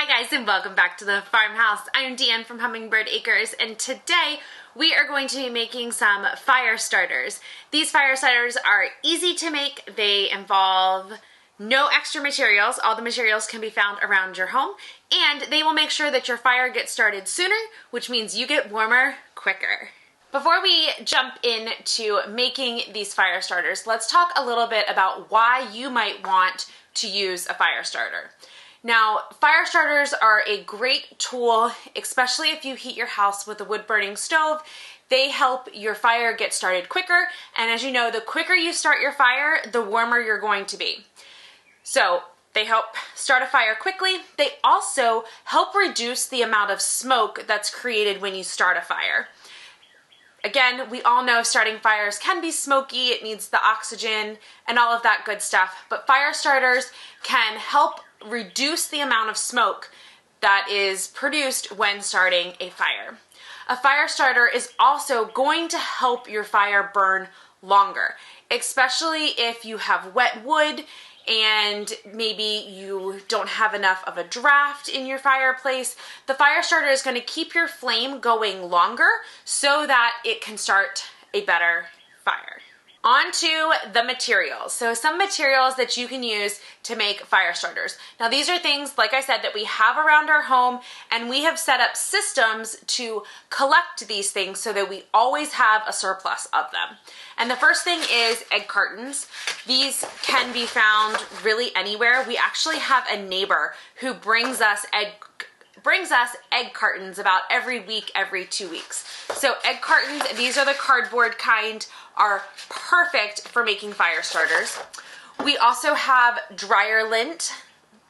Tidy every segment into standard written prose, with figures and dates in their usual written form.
Hi guys, and welcome back to the farmhouse. I'm Deanne from Hummingbird Acres, and today we are going to be making some fire starters. These fire starters are easy to make. They involve no extra materials. All the materials can be found around your home, and they will make sure that your fire gets started sooner, which means you get warmer quicker. Before we jump into making these fire starters, let's talk a little bit about why you might want to use a fire starter. Now, fire starters are a great tool, especially if you heat your house with a wood-burning stove. They help your fire get started quicker, and as you know, the quicker you start your fire, the warmer you're going to be. So, they help start a fire quickly. They also help reduce the amount of smoke that's created when you start a fire. Again, we all know starting fires can be smoky, it needs the oxygen and all of that good stuff, but fire starters can help reduce the amount of smoke that is produced when starting a fire. A fire starter is also going to help your fire burn longer, especially if you have wet wood and maybe you don't have enough of a draft in your fireplace. The fire starter is going to keep your flame going longer so that it can start a better fire. On to the materials. So some materials that you can use to make fire starters. Now these are things, like I said, that we have around our home, and we have set up systems to collect these things so that we always have a surplus of them. And the first thing is egg cartons. These can be found really anywhere. We actually have a neighbor who brings us egg cartons about every week, every 2 weeks. So egg cartons, these are the cardboard kind, are perfect for making fire starters. We also have dryer lint,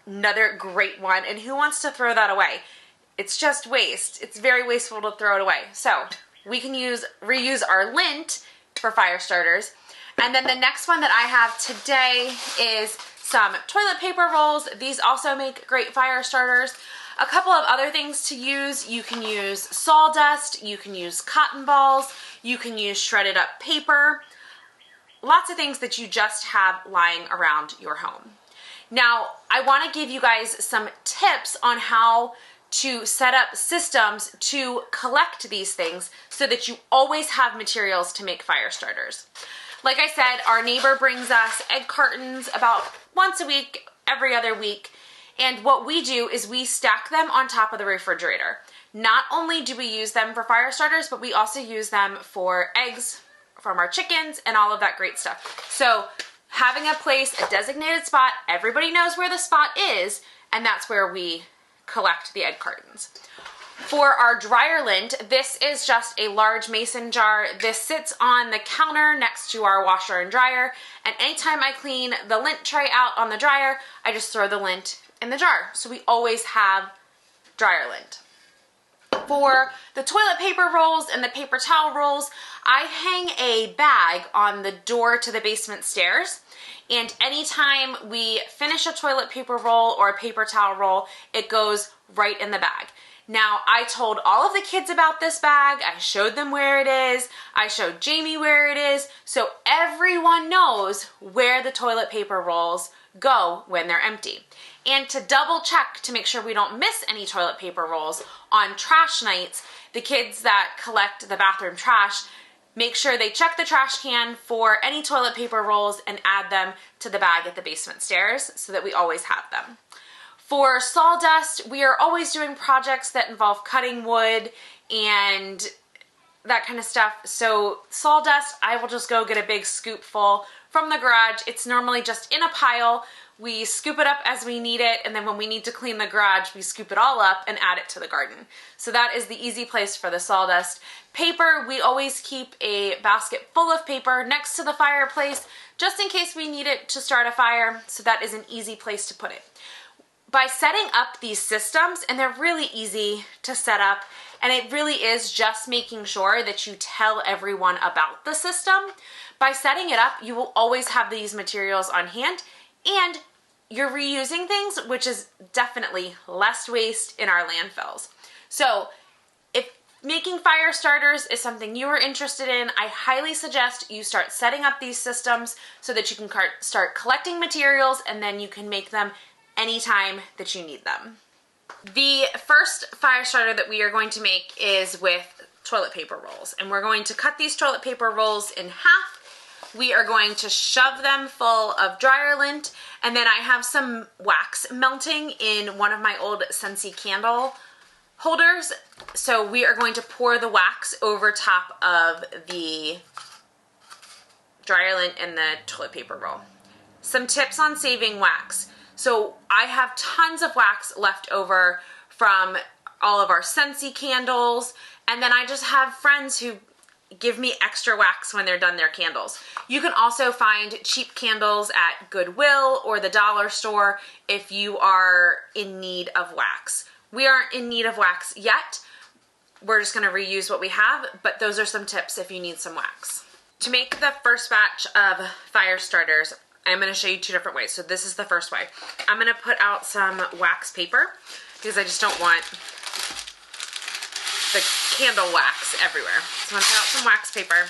another great one, and who wants to throw that away? It's just waste. It's very wasteful to throw it away. So we can reuse our lint for fire starters. And then the next one that I have today is some toilet paper rolls. These also make great fire starters. A couple of other things to use: you can use sawdust, you can use cotton balls, you can use shredded up paper, lots of things that you just have lying around your home. Now, I want to give you guys some tips on how to set up systems to collect these things so that you always have materials to make fire starters. Like I said, our neighbor brings us egg cartons about once a week, every other week. And what we do is we stack them on top of the refrigerator. Not only do we use them for fire starters, but we also use them for eggs from our chickens and all of that great stuff. So having a place, a designated spot, everybody knows where the spot is, and that's where we collect the egg cartons. For our dryer lint, this is just a large mason jar. This sits on the counter next to our washer and dryer, and anytime I clean the lint tray out on the dryer, I just throw the lint in the jar. So we always have dryer lint. For the toilet paper rolls and the paper towel rolls, I hang a bag on the door to the basement stairs, and anytime we finish a toilet paper roll or a paper towel roll, it goes right in the bag. Now, I told all of the kids about this bag, I showed them where it is, I showed Jamie where it is, so everyone knows where the toilet paper rolls go when they're empty. And to double check to make sure we don't miss any toilet paper rolls, on trash nights, the kids that collect the bathroom trash make sure they check the trash can for any toilet paper rolls and add them to the bag at the basement stairs so that we always have them. For sawdust, we are always doing projects that involve cutting wood and that kind of stuff. So sawdust, I will just go get a big scoop full from the garage. It's normally just in a pile. We scoop it up as we need it, and then when we need to clean the garage, we scoop it all up and add it to the garden. So that is the easy place for the sawdust. Paper, we always keep a basket full of paper next to the fireplace, just in case we need it to start a fire, so that is an easy place to put it. By setting up these systems, and they're really easy to set up, and it really is just making sure that you tell everyone about the system. By setting it up, you will always have these materials on hand, and you're reusing things, which is definitely less waste in our landfills. So if making fire starters is something you are interested in, I highly suggest you start setting up these systems so that you can start collecting materials, and then you can make them anytime that you need them. The first fire starter that we are going to make is with toilet paper rolls, and we're going to cut these toilet paper rolls in half. We are going to shove them full of dryer lint, and then I have some wax melting in one of my old Scentsy candle holders. So we are going to pour the wax over top of the dryer lint and the toilet paper roll. Some tips on saving wax. So I have tons of wax left over from all of our Scentsy candles, and then I just have friends who give me extra wax when they're done their candles. You can also find cheap candles at Goodwill or the dollar store if you are in need of wax. We aren't in need of wax yet. We're just gonna reuse what we have, but those are some tips if you need some wax. To make the first batch of fire starters, I'm going to show you two different ways. So this is the first way. I'm going to put out some wax paper because I just don't want the candle wax everywhere. So I'm going to put out some wax paper.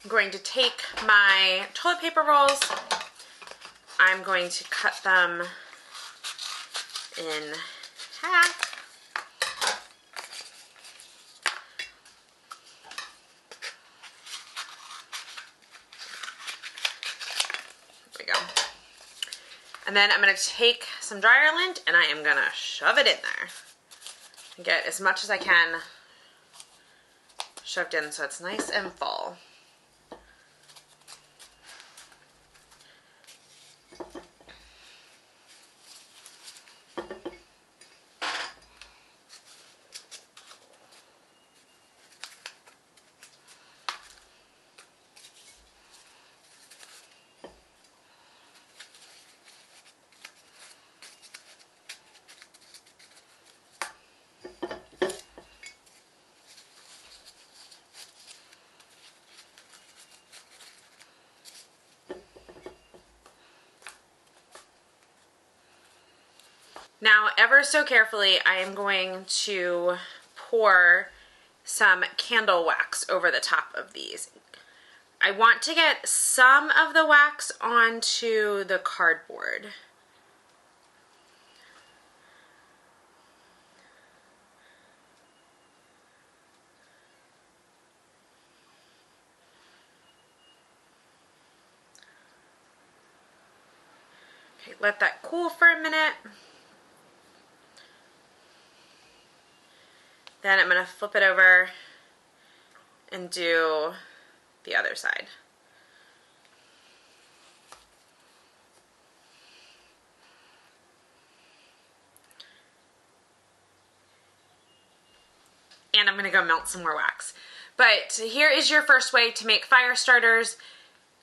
I'm going to take my toilet paper rolls. I'm going to cut them in half. And then I'm going to take some dryer lint and I am going to shove it in there. And get as much as I can shoved in so it's nice and full. Now, ever so carefully, I am going to pour some candle wax over the top of these. I want to get some of the wax onto the cardboard. Okay, let that cool for a minute. Then I'm going to flip it over and do the other side. And I'm going to go melt some more wax. But here is your first way to make fire starters.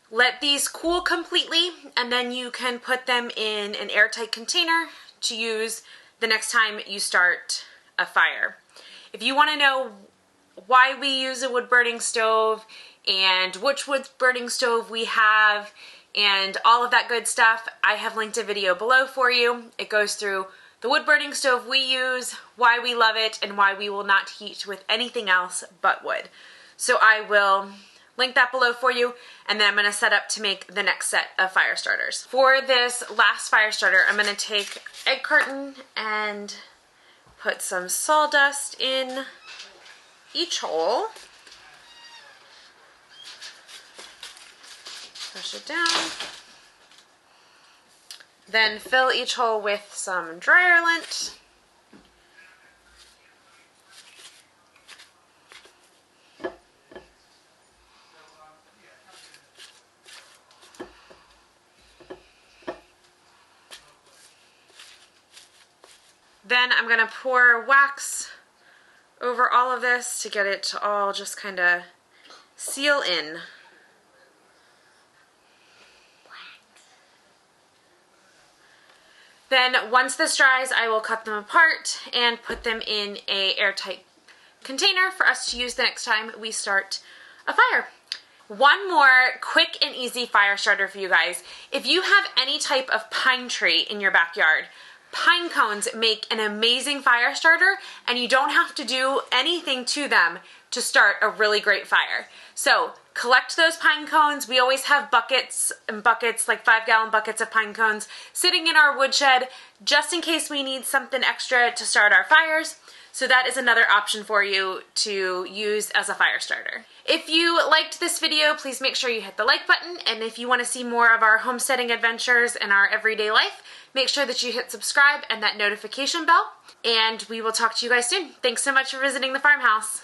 Let these cool completely, and then you can put them in an airtight container to use the next time you start a fire. If you want to know why we use a wood burning stove and which wood burning stove we have and all of that good stuff, I have linked a video below for you. It goes through the wood burning stove we use, why we love it, and why we will not heat with anything else but wood. So I will link that below for you, and then I'm going to set up to make the next set of fire starters. For this last fire starter, I'm going to take egg carton and put some sawdust in each hole. Push it down. Then fill each hole with some dryer lint. Then I'm going to pour wax over all of this to get it to all just kind of seal in. Then once this dries, I will cut them apart and put them in an airtight container for us to use the next time we start a fire. One more quick and easy fire starter for you guys. If you have any type of pine tree in your backyard, Pine cones make an amazing fire starter, and you don't have to do anything to them to start a really great fire. So collect those pine cones. We always have buckets and buckets, like 5-gallon buckets of pine cones sitting in our woodshed just in case we need something extra to start our fires. So that is another option for you to use as a fire starter. If you liked this video, please make sure you hit the like button, and if you want to see more of our homesteading adventures and our everyday life, make sure that you hit subscribe and that notification bell, and we will talk to you guys soon. Thanks so much for visiting the farmhouse.